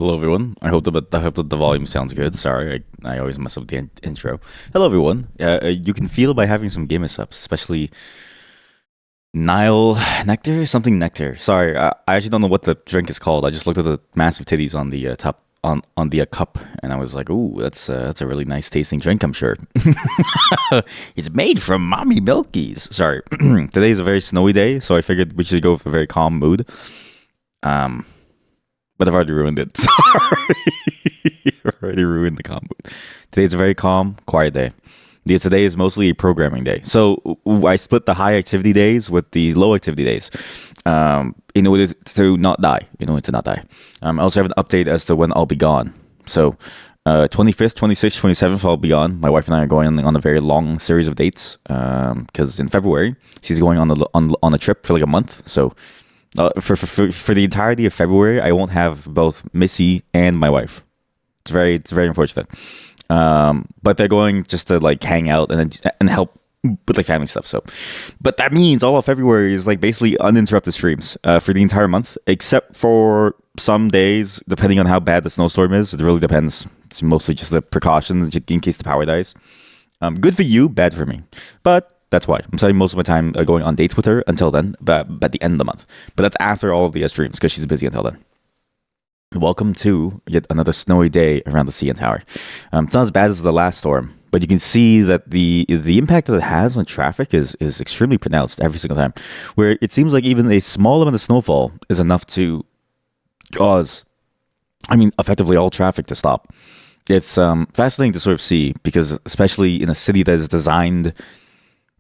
Hello, everyone. I hope that the volume sounds good. Sorry, I always mess up the intro. Hello, everyone. You can feel by having some GamerSupps, especially Nile Nectar, something Nectar. Sorry, I actually don't know what the drink is called. I just looked at the massive titties on the top on the cup, and I was like, "Ooh, that's a really nice tasting drink. I'm sure." It's made from mommy Milkies. Sorry, today is a very snowy day, so I figured we should go with a very calm mood. Um, but I've already ruined it. Sorry. I've already ruined the calm mood. Today's a very calm, quiet day. Because today is mostly a programming day. So I split the high activity days with the low activity days in order to not die. In order to not die. I also have an update as to when I'll be gone. So 25th, 26th, 27th, I'll be gone. My wife and I are going on a very long series of dates because in February, she's going on a trip for like a month. So for the entirety of February, I won't have both Missy and my wife. It's very unfortunate. But they're going just to like hang out and help with like family stuff. So, but that means all of February is like basically uninterrupted streams for the entire month, except for some days, depending on how bad the snowstorm is. It really depends. It's mostly just the precautions in case the power dies. Good for you, bad for me. But that's why I'm spending most of my time going on dates with her until then, but at the end of the month. But that's after all of the streams because she's busy until then. Welcome to yet another snowy day around the CN Tower. It's not as bad as the last storm, but you can see that the impact that it has on traffic is extremely pronounced every single time. Where it seems like even a small amount of snowfall is enough to cause, effectively all traffic to stop. It's fascinating to sort of see because, especially in a city that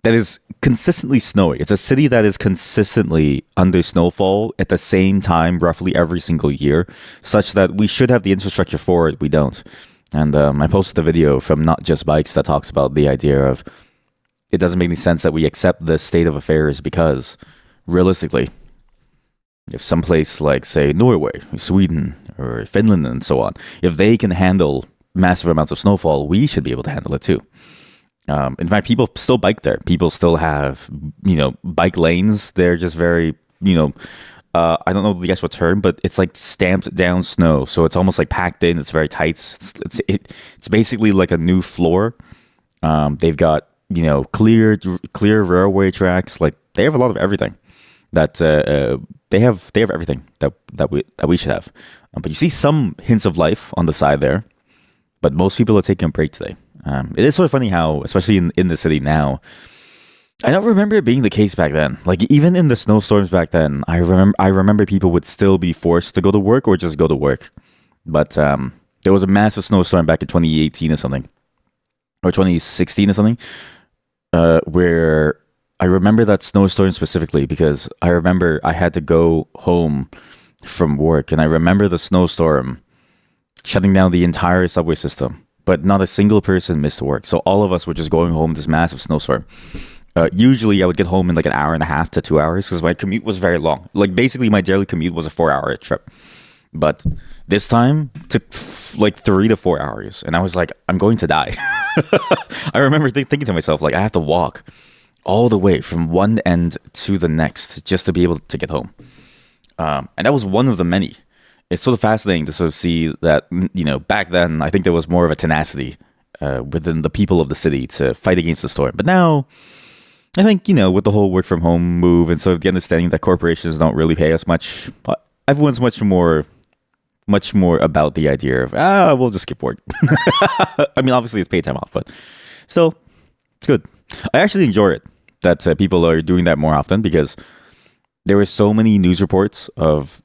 is consistently snowy. It's a city that is consistently under snowfall at the same time, roughly every single year, such that we should have the infrastructure for it. We don't. And I posted a video from Not Just Bikes that talks about the idea of it doesn't make any sense that we accept this state of affairs because, realistically, if someplace like, say, Norway, Sweden, or Finland, and so on, if they can handle massive amounts of snowfall, we should be able to handle it too. In fact, people still bike there. People still have, bike lanes. They're just very, I don't know the actual term, but it's like stamped down snow. So it's almost like packed in. It's very tight. It's basically like a new floor. They've got, clear railway tracks. Like they have a lot of everything that they have everything that we should have. But you see some hints of life on the side there. But most people are taking a break today. It is sort of funny how, especially in the city now, I don't remember it being the case back then. Like even in the snowstorms back then, I remember people would still be forced to go to work or just go to work. But there was a massive snowstorm back in 2018 or something, or 2016 or something, where I remember that snowstorm specifically because I remember I had to go home from work, and I remember the snowstorm shutting down the entire subway system. But not a single person missed work. So all of us were just going home this massive snowstorm. Usually I would get home in like an hour and a half to 2 hours because my commute was very long. Like basically my daily commute was a 4 hour trip. But this time took like 3 to 4 hours. And I was like, I'm going to die. I remember thinking to myself, like I have to walk all the way from one end to the next just to be able to get home. And that was one of the many. It's sort of fascinating to sort of see that, back then, I think there was more of a tenacity within the people of the city to fight against the storm. But now, I think, with the whole work from home move and sort of the understanding that corporations don't really pay us much, everyone's much more about the idea of, we'll just skip work. Obviously it's paid time off, but still, it's good. I actually enjoy it that people are doing that more often because there were so many news reports of,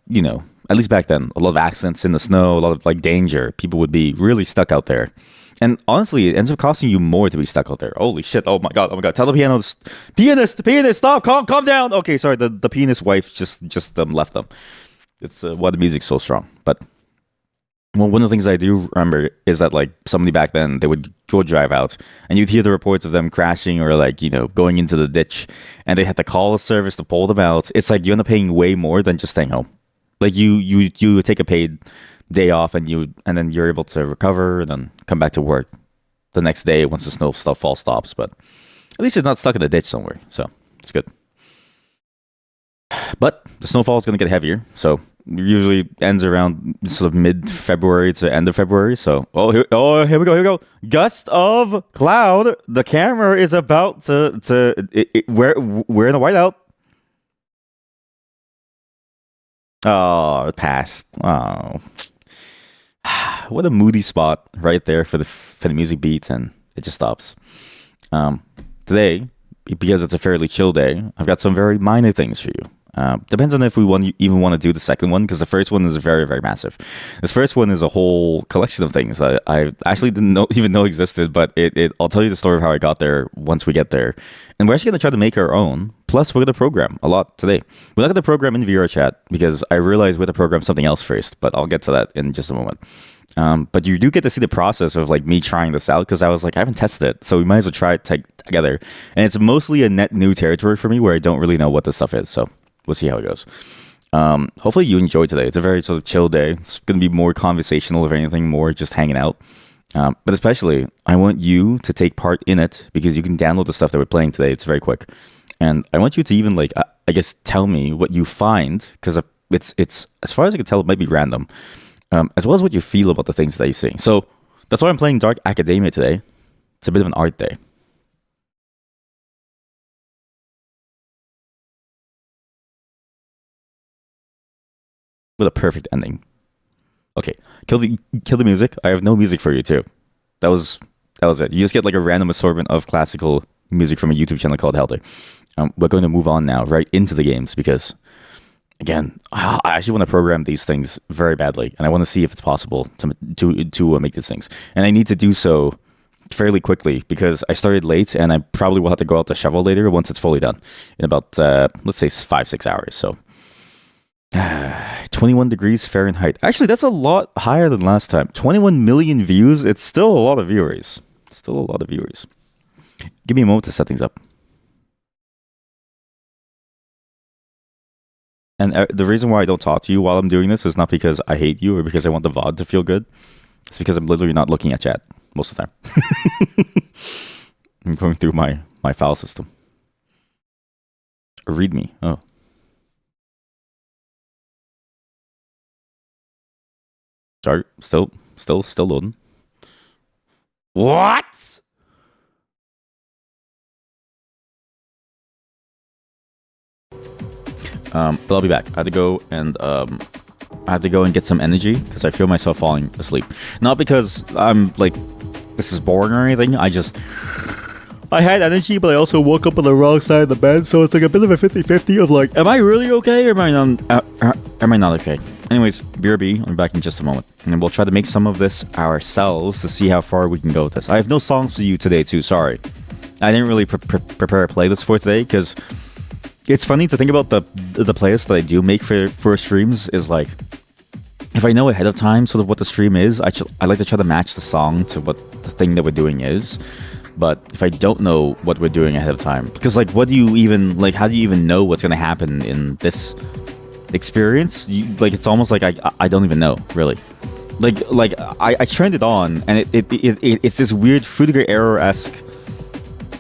at least back then, a lot of accidents in the snow, a lot of like danger. People would be really stuck out there. And honestly, it ends up costing you more to be stuck out there. Holy shit. Oh my God. Tell the pianist, stop, calm down. Okay, sorry. The pianist's wife just left them. It's why the music's so strong. But one of the things I do remember is that like somebody back then, they would go drive out and you'd hear the reports of them crashing or like, going into the ditch and they had to call a service to pull them out. It's like you end up paying way more than just staying home. Like you take a paid day off and then you're able to recover and then come back to work the next day once the snowfall stops. But at least you're not stuck in a ditch somewhere, so it's good. But the snowfall is going to get heavier, so usually ends around sort of mid-February to end of February. So, here we go, Gust of cloud. The camera is about we're in a whiteout. Oh, it passed. Oh, what a moody spot right there for the music beat, and it just stops. Today, because it's a fairly chill day, I've got some very minor things for you. Depends on if we even want to do the second one, because the first one is very, very massive. This first one is a whole collection of things that I actually didn't even know existed, but I'll tell you the story of how I got there once we get there. And we're actually going to try to make our own. Plus, we're going to program a lot today. We're not going to program in VR chat, because I realized we have to program something else first, but I'll get to that in just a moment. But you do get to see the process of like me trying this out, because I was like, I haven't tested it, so we might as well try it together. And it's mostly a net new territory for me where I don't really know what this stuff is, so we'll see how it goes. Hopefully you enjoy today. It's a very sort of chill day. It's going to be more conversational, if anything, more just hanging out. But especially, I want you to take part in it, because you can download the stuff that we're playing today. It's very quick. And I want you to even, like, I guess, tell me what you find, because it's as far as I can tell, it might be random, as well as what you feel about the things that you see. So that's why I'm playing Dark Academia today. It's a bit of an art day. With a perfect ending. Okay, kill the music. I have no music for you too. That was it. You just get like a random assortment of classical music from a YouTube channel called Helder. We're going to move on now right into the games, because again, I actually want to program these things very badly, and I want to see if it's possible to make these things. And I need to do so fairly quickly, because I started late, and I probably will have to go out to shovel later once it's fully done in about let's say 5-6 hours. So 21 degrees Fahrenheit. Actually, that's a lot higher than last time. 21 million views. It's still a lot of viewers. Give me a moment to set things up. And the reason why I don't talk to you while I'm doing this is not because I hate you or because I want the VOD to feel good. It's because I'm literally not looking at chat most of the time. I'm going through my file system. Read me. Oh. Sorry, still loading. What? But I'll be back. I had to go and get some energy, because I feel myself falling asleep. Not because I'm like, this is boring or anything. I had energy, but I also woke up on the wrong side of the bed, so it's like a bit of a 50-50 of like, am I really okay, or am I not okay? Anyways, BRB, I'll be back in just a moment. And we'll try to make some of this ourselves to see how far we can go with this. I have no songs for you today, too. Sorry. I didn't really prepare a playlist for today, because it's funny to think about the playlist that I do make for streams is like, if I know ahead of time sort of what the stream is, I like to try to match the song to what the thing that we're doing is. But if I don't know what we're doing ahead of time, because like, how do you even know what's going to happen in this experience? It's almost like I don't even know, really. Like I turned it on, and it's this weird Fruitiger error-esque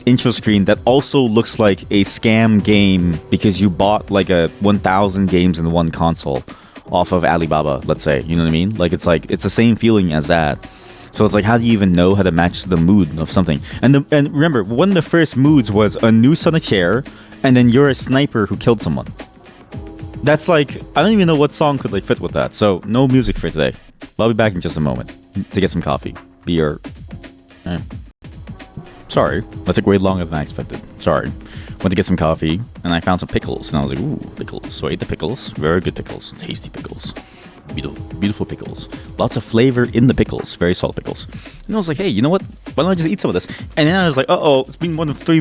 intro screen that also looks like a scam game, because you bought like 1,000 games in one console off of Alibaba, let's say. You know what I mean? Like it's the same feeling as that. So it's like, how do you even know how to match the mood of something? And remember, one of the first moods was a noose on a chair, and then you're a sniper who killed someone. That's like, I don't even know what song could like fit with that. So no music for today. I'll be back in just a moment to get some coffee. Beer. Sorry, that took way longer than I expected. Sorry. Went to get some coffee, and I found some pickles, and I was like, ooh, pickles. So I ate the pickles. Very good pickles. Tasty pickles. Beautiful pickles. Lots of flavor in the pickles. Very salt pickles. And I was like, hey, you know what? Why don't I just eat some of this? And then I was like, it's been more than three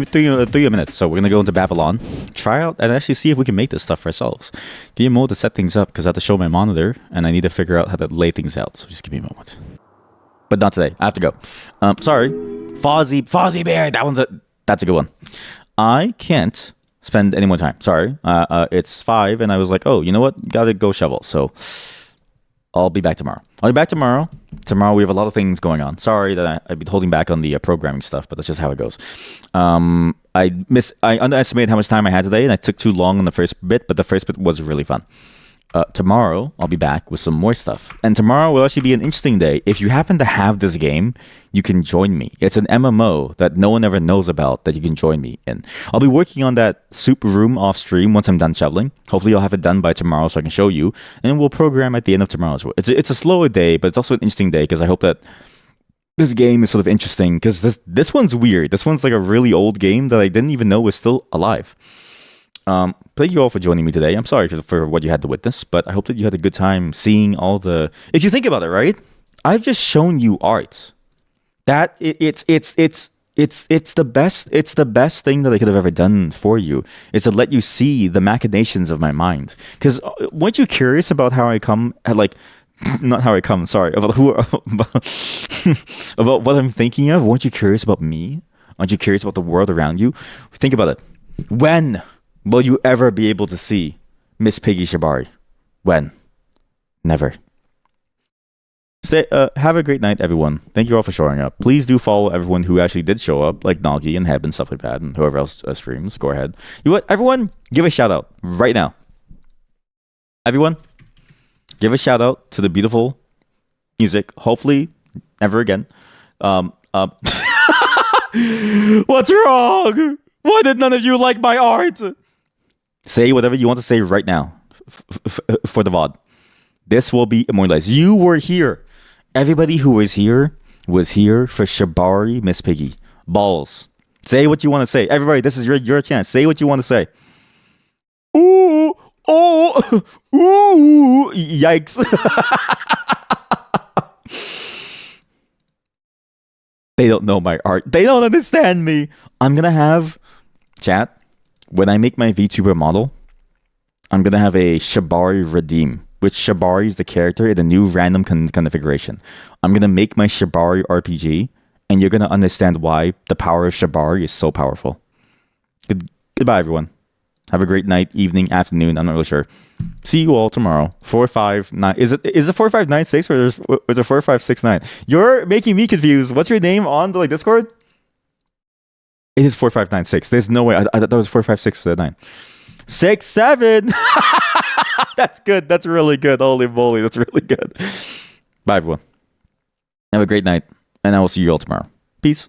minutes. So we're going to go into Babylon, try out, and actually see if we can make this stuff for ourselves. Give me a moment to set things up, because I have to show my monitor, and I need to figure out how to lay things out. So just give me a moment. But not today. I have to go. Sorry. Fozzie Bear. That's a good one. I can't spend any more time. Sorry. It's 5, and I was like, oh, you know what? Gotta go shovel. So I'll be back tomorrow. Tomorrow we have a lot of things going on. Sorry that I've been holding back on the programming stuff, but that's just how it goes. I underestimated how much time I had today, and I took too long on the first bit, but the first bit was really fun. tomorrow I'll be back with some more stuff. And tomorrow will actually be an interesting day. If you happen to have this game, you can join me. It's an MMO that no one ever knows about that you can join me in. I'll be working on that soup room off stream once I'm done shoveling. Hopefully I'll have it done by tomorrow so I can show you. And we'll program at the end of tomorrow as well. It's a slower day, but it's also an interesting day because I hope that this game is sort of interesting because this one's weird. This one's like a really old game that I didn't even know was still alive. Thank you all for joining me today. I'm sorry for what you had to witness, but I hope that you had a good time seeing all the. If you think about it, right? I've just shown you art. That it's the best. It's the best thing that I could have ever done for you is to let you see the machinations of my mind. Because weren't you curious about how I come at like. Not how I come. Sorry about about what I'm thinking of. Weren't you curious about me? Aren't you curious about the world around you? Think about it. When will you ever be able to see Miss Piggy Shibari? When? Never. Have a great night, everyone. Thank you all for showing up. Please do follow everyone who actually did show up, like Nagi and Heb and stuff like that, and whoever else streams. Go ahead. You know what? Everyone, give a shout out right now. Everyone, give a shout out to the beautiful music. Hopefully, never again. What's wrong? Why did none of you like my art? Say whatever you want to say right now for the VOD. This will be immortalized. You were here. Everybody who was here for Shibari Miss Piggy. Balls. Say what you want to say. Everybody, this is your chance. Say what you want to say. Ooh. Oh. Ooh. Yikes. They don't know my art. They don't understand me. I'm going to have, chat, when I make my VTuber model, I'm going to have a Shibari redeem, which Shibari is the character in a new random configuration. I'm going to make my Shibari RPG, and you're going to understand why the power of Shibari is so powerful. Goodbye, everyone. Have a great night, evening, afternoon. I'm not really sure. See you all tomorrow. 459. Is it 4596 or is it 4569? You're making me confused. What's your name on the Discord? It is 4596. There's no way. I thought that was 4569. 67. That's good. That's really good. Holy moly. That's really good. Bye, everyone. Have a great night. And I will see you all tomorrow. Peace.